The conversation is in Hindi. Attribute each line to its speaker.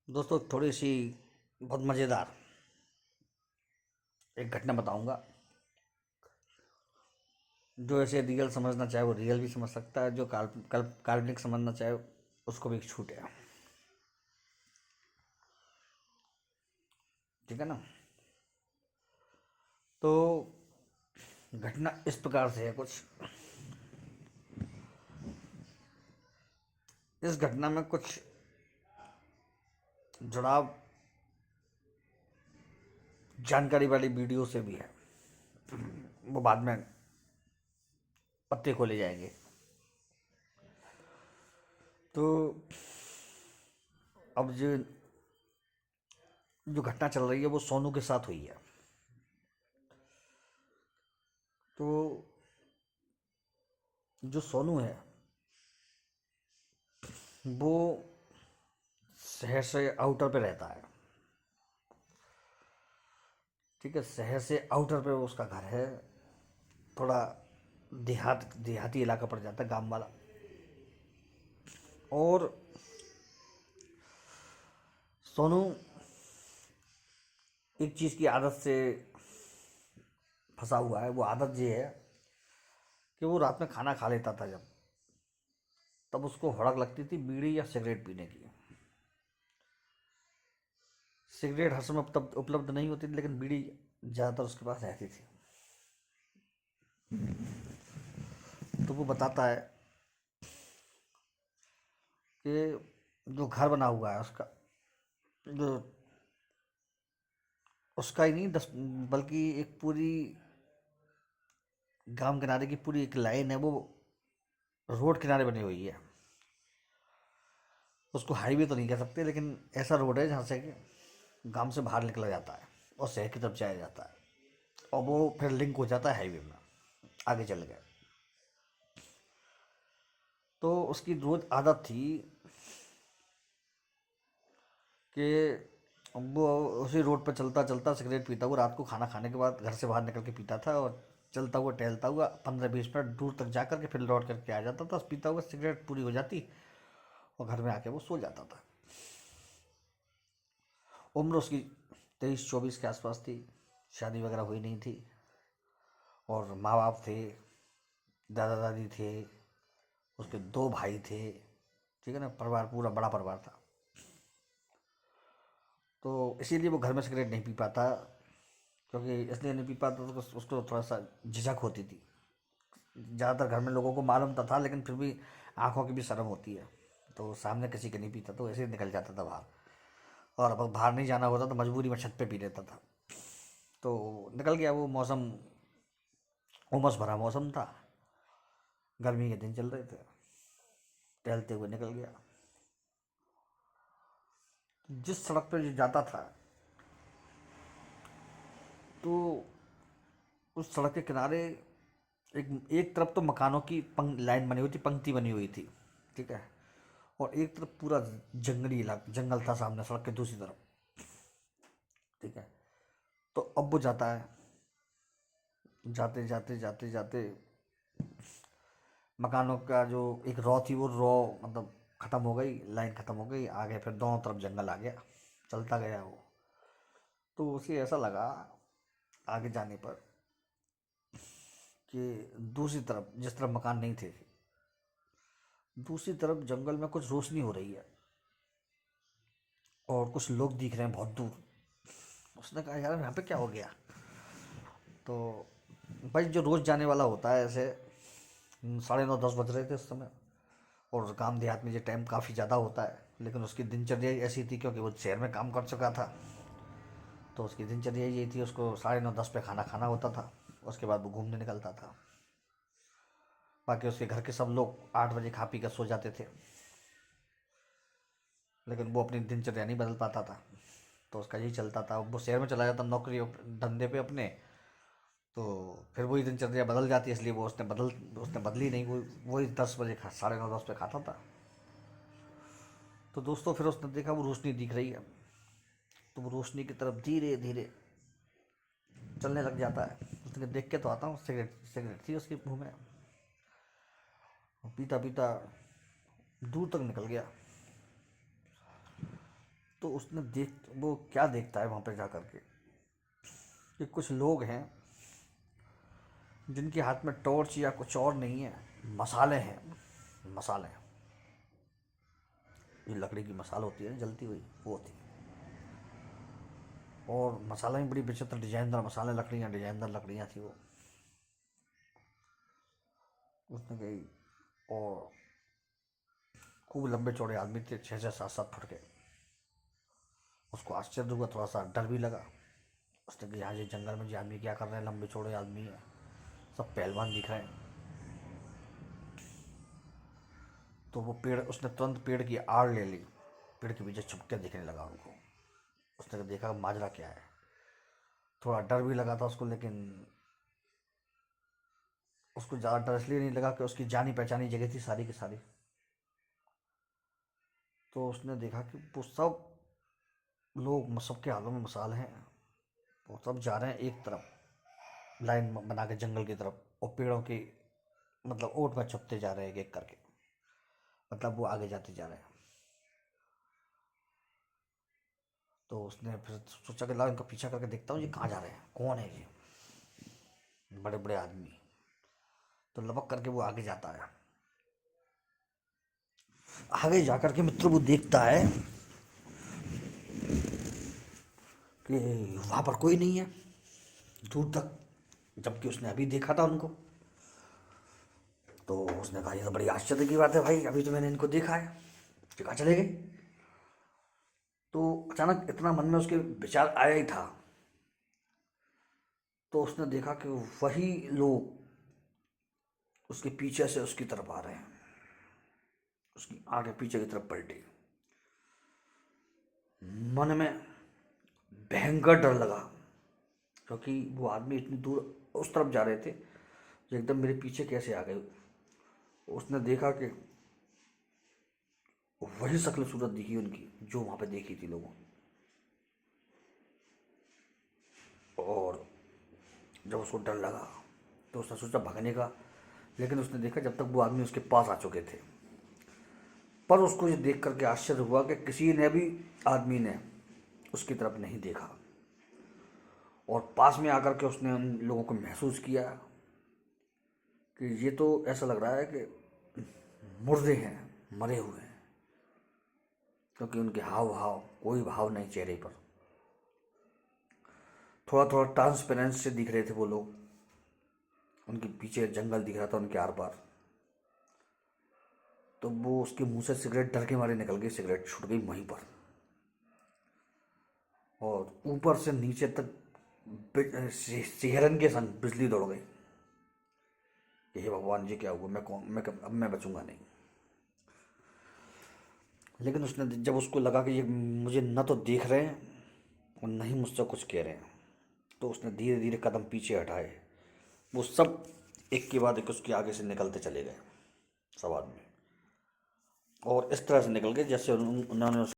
Speaker 1: दोस्तों थोड़ी सी बहुत मज़ेदार एक घटना बताऊंगा। जो ऐसे रियल समझना चाहे वो रियल भी समझ सकता है, जो काल्पनिक समझना चाहे उसको भी छूट है। ठीक है ना। तो घटना इस प्रकार से है कुछ। इस घटना में कुछ जुड़ाव जानकारी वाली वीडियो से भी है। वो बाद में पत्ते खोले जाएंगे। तो अब जो घटना चल रही है वो सोनू के साथ हुई है। तो जो सोनू है वो शहर से आउटर पे रहता है। ठीक है, शहर से आउटर पे उसका घर है। थोड़ा देहाती इलाका पड़ जाता है, गांव वाला। और सोनू एक चीज़ की आदत से फंसा हुआ है। वो आदत ये है कि वो रात में खाना खा लेता था जब, तब उसको हड़क लगती थी बीड़ी या सिगरेट पीने की। सिगरेट हर समय तब उपलब्ध नहीं होती थी, लेकिन बीड़ी ज़्यादातर उसके पास रहती थी। तो वो बताता है कि जो घर बना हुआ है उसका, जो उसका ही नहीं, 10 बल्कि एक पूरी गांव किनारे की पूरी एक लाइन है, वो रोड किनारे बनी हुई है। उसको हाईवे तो नहीं कह सकते, लेकिन ऐसा रोड है जहाँ से कि गांव से बाहर निकला जाता है और शहर की तरफ जाया जाता है, और वो फिर लिंक हो जाता है हाईवे में, आगे चल गए। तो उसकी रोज आदत थी कि वो उसी रोड पर चलता चलता सिगरेट पीता हुआ, रात को खाना खाने के बाद घर से बाहर निकल के पीता था, और चलता हुआ टहलता हुआ 15-20 मिनट दूर तक जा करके फिर लौट करके आ जाता था। पीता हुआ सिगरेट पूरी हो जाती और घर में आके वो सो जाता था। उम्र उसकी 23-24 के आसपास थी। शादी वगैरह हुई नहीं थी, और माँ बाप थे, दादा दादी थे, उसके 2 भाई थे। ठीक है ना, परिवार पूरा बड़ा परिवार था। तो इसीलिए वो घर में सिगरेट नहीं पी पाता, क्योंकि इसलिए नहीं पी पाता तो उसको थोड़ा सा झिझक होती थी। ज़्यादातर घर में लोगों को मालूम तो था, लेकिन फिर भी आंखों की भी शर्म होती है, तो सामने किसी के नहीं पीता, तो ऐसे ही निकल जाता था बाहर। और अब बाहर नहीं जाना होता तो मजबूरी में छत पे पी लेता था। तो निकल गया वो मौसम, उमस भरा मौसम था, गर्मी के दिन चल रहे थे, टहलते हुए निकल गया। जिस सड़क पर जो जाता था, तो उस सड़क के किनारे एक एक तरफ तो मकानों की लाइन बनी हुई थी, पंक्ति बनी हुई थी। ठीक है। और एक तरफ पूरा जंगली इलाका, जंगल था सामने सड़क के दूसरी तरफ। ठीक है। तो अब वो जाता है, जाते जाते जाते जाते मकानों का जो एक रॉ थी, वो रॉ मतलब ख़त्म हो गई, लाइन ख़त्म हो गई, आगे फिर दोनों तरफ जंगल आ गया। चलता गया वो। तो उसे ऐसा लगा आगे जाने पर कि दूसरी तरफ, जिस तरफ मकान नहीं थे, दूसरी तरफ जंगल में कुछ रोशनी हो रही है और कुछ लोग दिख रहे हैं बहुत दूर। उसने कहा यार यहाँ पे क्या हो गया। तो भाई जो रोज़ जाने वाला होता है ऐसे, 9:30-10 बज रहे थे उस समय। और गांव देहात में ये टाइम काफ़ी ज़्यादा होता है, लेकिन उसकी दिनचर्या ही ऐसी थी, क्योंकि वो शहर में काम कर चुका था। तो उसकी दिनचर्या यही थी, उसको 9:30-10 पे खाना खाना होता था, उसके बाद वो घूमने निकलता था। बाकी उसके घर के सब लोग 8 बजे खा पी कर सो जाते थे, लेकिन वो अपनी दिनचर्या नहीं बदल पाता था। तो उसका यही चलता था। वो शहर में चला जाता नौकरी धंधे पे अपने, तो फिर वही दिनचर्या बदल जाती है, इसलिए वो उसने बदली नहीं। वो वही 10 बजे 9:30-10 पे खाता था। तो दोस्तों फिर उसने देखा वो रोशनी दिख रही है, तो वो रोशनी की तरफ धीरे धीरे चलने लग जाता है। उसने देख के तो आता हूँ, सिगरेट सिगरेट थी उसके मुंह में। पीता पीता दूर तक निकल गया। तो उसने वो क्या देखता है वहाँ पे जा कर के कि कुछ लोग हैं जिनके हाथ में टॉर्च या कुछ और नहीं है, मसाले हैं, मसाले। जो लकड़ी की मसाल होती है ना जलती हुई, वो होती है। और मसाला भी बड़ी विचित्र डिजाइनदार मसाले, लकड़ियाँ डिजाइनदार लकड़ियाँ थी वो। उसने कही, और खूब लंबे चौड़े आदमी थे, 6-6 7-7 फुट के। उसको आश्चर्य हुआ, थोड़ा सा डर भी लगा। उसने कहा, यहाँ ये जंगल में ये आदमी क्या कर रहे हैं, लंबे चौड़े आदमी हैं, सब पहलवान दिख रहे हैं। तो वो पेड़, उसने तुरंत पेड़ की आड़ ले ली, पेड़ के पीछे छुप के देखने लगा उनको। उसने देखा माजरा क्या है। थोड़ा डर भी लगा था उसको, लेकिन उसको ज़्यादा डर इसलिए नहीं लगा कि उसकी जानी पहचानी जगह थी सारी की सारी। तो उसने देखा कि वो सब लोग, सबके हाथों में मसाल हैं, वो सब जा रहे हैं एक तरफ, लाइन बना के जंगल की तरफ, और पेड़ों की मतलब ओट में छुपते जा रहे हैं एक एक करके, मतलब वो आगे जाते जा रहे हैं। तो उसने फिर सोचा कि ला इनका पीछा करके देखता हूँ ये कहाँ जा रहे हैं, कौन है ये बड़े बड़े आदमी। तो लपक करके वो आगे जाता है। आगे जाकर के मित्र वो देखता है कि वहां पर कोई नहीं है दूर तक, जबकि उसने अभी देखा था उनको। तो उसने कहा, ये तो बड़ी आश्चर्य की बात है भाई, अभी तो मैंने इनको देखा है, ये कहाँ चले गए। तो अचानक इतना मन में उसके विचार आया ही था, तो उसने देखा कि वही लोग उसके पीछे से उसकी तरफ आ रहे हैं, उसकी आगे पीछे की तरफ पलटी। मन में भयंकर डर लगा, क्योंकि वो आदमी इतनी दूर उस तरफ जा रहे थे, जो एकदम मेरे पीछे कैसे आ गए। उसने देखा कि वही शक्ल सूरत दिखी उनकी जो वहां पे देखी थी लोगों ने। और जब उसको डर लगा तो उसने सोचा भागने का, लेकिन उसने देखा जब तक वो आदमी उसके पास आ चुके थे। पर उसको ये देख करके आश्चर्य हुआ कि किसी ने भी आदमी ने उसकी तरफ नहीं देखा, और पास में आकर के उसने उन लोगों को महसूस किया कि ये तो ऐसा लग रहा है कि मुर्दे हैं, मरे हुए हैं, क्योंकि उनके हाव भाव, कोई भाव नहीं चेहरे पर। थोड़ा थोड़ा ट्रांसपेरेंट से दिख रहे थे वो लोग, उनके पीछे जंगल दिख रहा था उनके आर पार। तो वो उसके मुंह से सिगरेट डर के मारे निकल गई, सिगरेट छूट गई वहीं पर, और ऊपर से नीचे तक सिहरन के संग बिजली दौड़ गई कि हे भगवान जी क्या हुआ, मैं कौन, अब मैं बचूंगा नहीं। लेकिन उसने जब उसको लगा कि ये मुझे न तो देख रहे हैं और न ही मुझसे कुछ कह रहे हैं, तो उसने धीरे धीरे कदम पीछे हटाए। वो सब एक के बाद एक उसके आगे से निकलते चले गए, सब आदमी, और इस तरह से निकल गए जैसे उन्होंने